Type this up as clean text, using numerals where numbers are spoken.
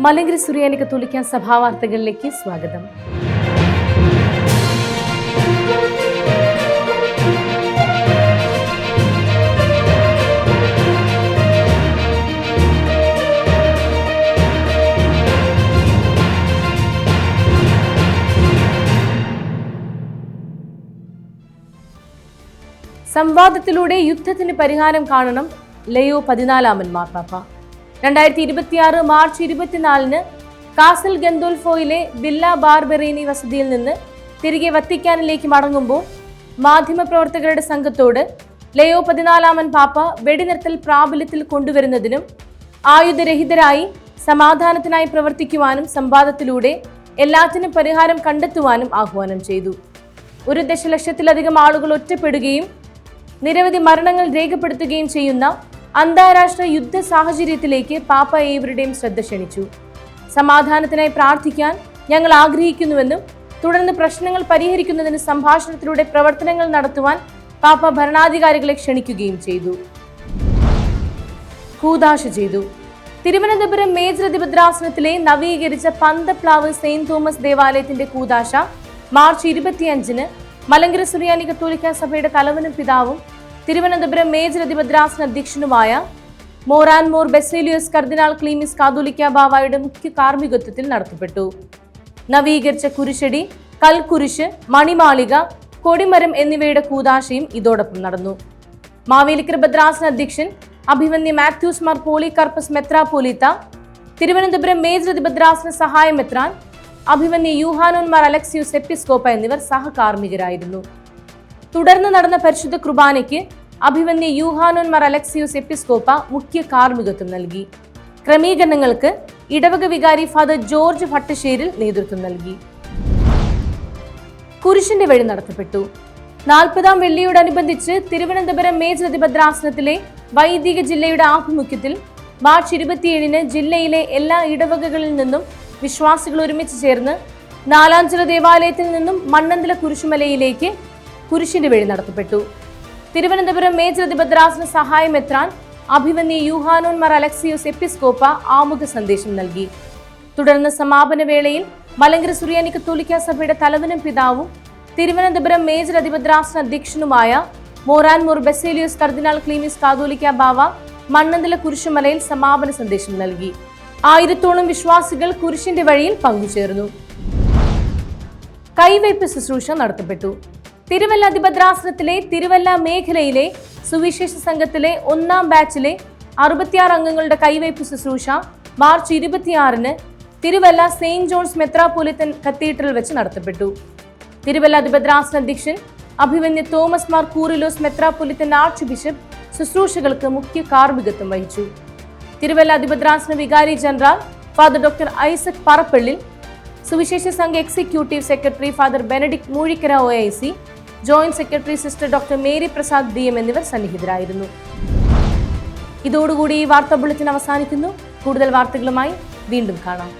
മലങ്കര സുറിയാനി കത്തോലിക്ക സഭാവാർത്തകളിലേക്ക് സ്വാഗതം. സംവാദത്തിലൂടെ യുദ്ധത്തിന് പരിഹാരം കാണണം ലയോ 14 മാർപ്പാപ്പ. 2026 മാർച്ച് 24 കാസൽ ഗന്തോൽഫോയിലെ വില്ല ബാർബെറീനി വസതിയിൽ നിന്ന് തിരികെ വത്തിക്കാനിലേക്ക് മടങ്ങുമ്പോൾ മാധ്യമപ്രവർത്തകരുടെ സംഘത്തോട് ലയോ 14 പാപ്പ വെടിനിർത്തൽ പ്രാബല്യത്തിൽ കൊണ്ടുവരുന്നതിനും ആയുധരഹിതരായി സമാധാനത്തിനായി പ്രവർത്തിക്കുവാനും സംവാദത്തിലൂടെ എല്ലാത്തിനും പരിഹാരം കണ്ടെത്തുവാനും ആഹ്വാനം ചെയ്തു. 1 ദശലക്ഷത്തിലധികം ആളുകൾ ഒറ്റപ്പെടുകയും നിരവധി മരണങ്ങൾ രേഖപ്പെടുത്തുകയും ചെയ്യുന്ന അന്താരാഷ്ട്ര യുദ്ധ സാഹചര്യത്തിലേക്ക് പാപ്പ ഏവരുടെയും ശ്രദ്ധ ക്ഷണിച്ചു. സമാധാനത്തിനായി പ്രാർത്ഥിക്കാൻ ഞങ്ങൾ ആഗ്രഹിക്കുന്നുവെന്നും തുടർന്ന് പ്രശ്നങ്ങൾ പരിഹരിക്കുന്നതിന് സംഭാഷണത്തിലൂടെ പ്രവർത്തനങ്ങൾ നടത്തുവാൻ പാപ്പ ഭരണാധികാരികളെ ക്ഷണിക്കുകയും ചെയ്തു. കൂദാശ ചെയ്തു. തിരുവനന്തപുരം മേജർ അതിഭദ്രാസനത്തിലെ നവീകരിച്ച പന്തപ്ലാവ് സെയിന്റ് തോമസ് ദേവാലയത്തിന്റെ കൂദാശ മാർച്ച് 25 മലങ്കര സുറിയാനി കത്തോലിക്ക സഭയുടെ തലവനും പിതാവും തിരുവനന്തപുരം മേജർ അതിഭദ്രാസന അധ്യക്ഷനുമായ മോർ ബെസേലിയോസ് കർദിനാൾ ക്ലീമിസ് കാതോലിക്ക ബാവായുടെ മുഖ്യ കാർമ്മികത്വത്തിൽ നടത്തപ്പെട്ടു. നവീകരിച്ച കുരിശടി, കൽക്കുരിശ്, മണിമാളിക, കൊടിമരം എന്നിവയുടെ കൂദാശയും ഇതോടൊപ്പം നടന്നു. മാവേലിക്കര ഭദ്രാസന അധ്യക്ഷൻ അഭിവന്യ മാത്യൂസ് മാർ പോളികാർപ്പസ് മെത്രാപോലീത്ത, തിരുവനന്തപുരം മേജർ അതിഭദ്രാസന സഹായ മെത്രാൻ അഭിവന്യ യൂഹാനോൻ മാർ അലക്സിയോസ് എപ്പിസ്കോപ്പ എന്നിവർ സഹകാർമ്മികരായിരുന്നു. തുടർന്ന് നടന്ന പരിശുദ്ധ കുർബാനയ്ക്ക് അഭിവന്യ യൂഹാനോൻ മാർ അലക്സിയോസ് എപ്പിസ്കോപ്പ മുഖ്യ കാർമ്മികത്വം നൽകി. ക്രമീകരണങ്ങൾക്ക് ഇടവക വികാരി ഫാദർ ജോർജ് ഭട്ടശ്ശേരിൽ നേതൃത്വം നൽകി. കുരിശിന്റെ വഴി നടത്തപ്പെട്ടു. 40ാം വെള്ളിയോടനുബന്ധിച്ച് തിരുവനന്തപുരം മേജർ അതിഭദ്രാസനത്തിലെ വൈദിക ജില്ലയുടെ ആഭിമുഖ്യത്തിൽ മാർച്ച് 27 ജില്ലയിലെ എല്ലാ ഇടവകകളിൽ നിന്നും വിശ്വാസികൾ ഒരുമിച്ച് ചേർന്ന് നാലാഞ്ചിറ ദേവാലയത്തിൽ നിന്നും മണ്ണന്തല കുരിശുമലയിലേക്ക് കുരിശിന്റെ വഴി നടത്തപ്പെട്ടു. തിരുവനന്തപുരം മേജർ അതിഭദ്രാസന സഹായ മെത്രാൻ അഭിവന്യ യൂഹാനോൻ മാർ അലക്സിയോസ് എപ്പിസ്കോപ്പ ആമുഖ സന്ദേശം നൽകി. തുടർന്ന് സമാപന വേളയിൽ മലങ്കര സുറിയാനി കത്തോലിക്ക സഭയുടെ തലവനും പിതാവും തിരുവനന്തപുരം മേജർ അതിഭദ്രാസന അധ്യക്ഷനുമായ മോർ ബെസേലിയോസ് കർദിനാൾ ക്ലീമിസ് കാതോലിക്ക ബാവ മണ്ണന്തല കുരിശുമലയിൽ സമാപന സന്ദേശം നൽകി. 1000ഓളം വിശ്വാസികൾ കുരിശിന്റെ വഴിയിൽ പങ്കുചേർന്നു. കൈവയ്പ് ശുശ്രൂഷ നടത്തപ്പെട്ടു. തിരുവല്ല അതിഭദ്രാസനത്തിലെ തിരുവല്ല മേഖലയിലെ സുവിശേഷ സംഘത്തിലെ 1ാം ബാച്ചിലെ 66 അംഗങ്ങളുടെ കൈവയ്പ് ശുശ്രൂഷ March 26 Thiruvalla Saint John's മെത്രാപോലിത്തൻ cathedral വെച്ച് നടത്തപ്പെട്ടു. തിരുവല്ല അതിഭദ്രാസന അധ്യക്ഷൻ അഭിവന്യ Thomas Mar Coorilos മെത്രാപോലിത്തൻ arch bishop ശുശ്രൂഷകൾക്ക് മുഖ്യ കാർമ്മികത്വം വഹിച്ചു. തിരുവല്ല അതിഭദ്രാസന വികാരി general father doctor Isaac Parappallil, സുവിശേഷ സംഘ executive secretary father Benedict Moozhikkara OIC, joint secretary sister doctor Mary Prasad DM എന്നിവർ സന്നിഹിതരായിരുന്നു. ഇതോടുകൂടി ഈ വാർത്താ ബുള്ളറ്റിൻ അവസാനിക്കുന്നു. കൂടുതൽ വാർത്തകളുമായി വീണ്ടും കാണാം.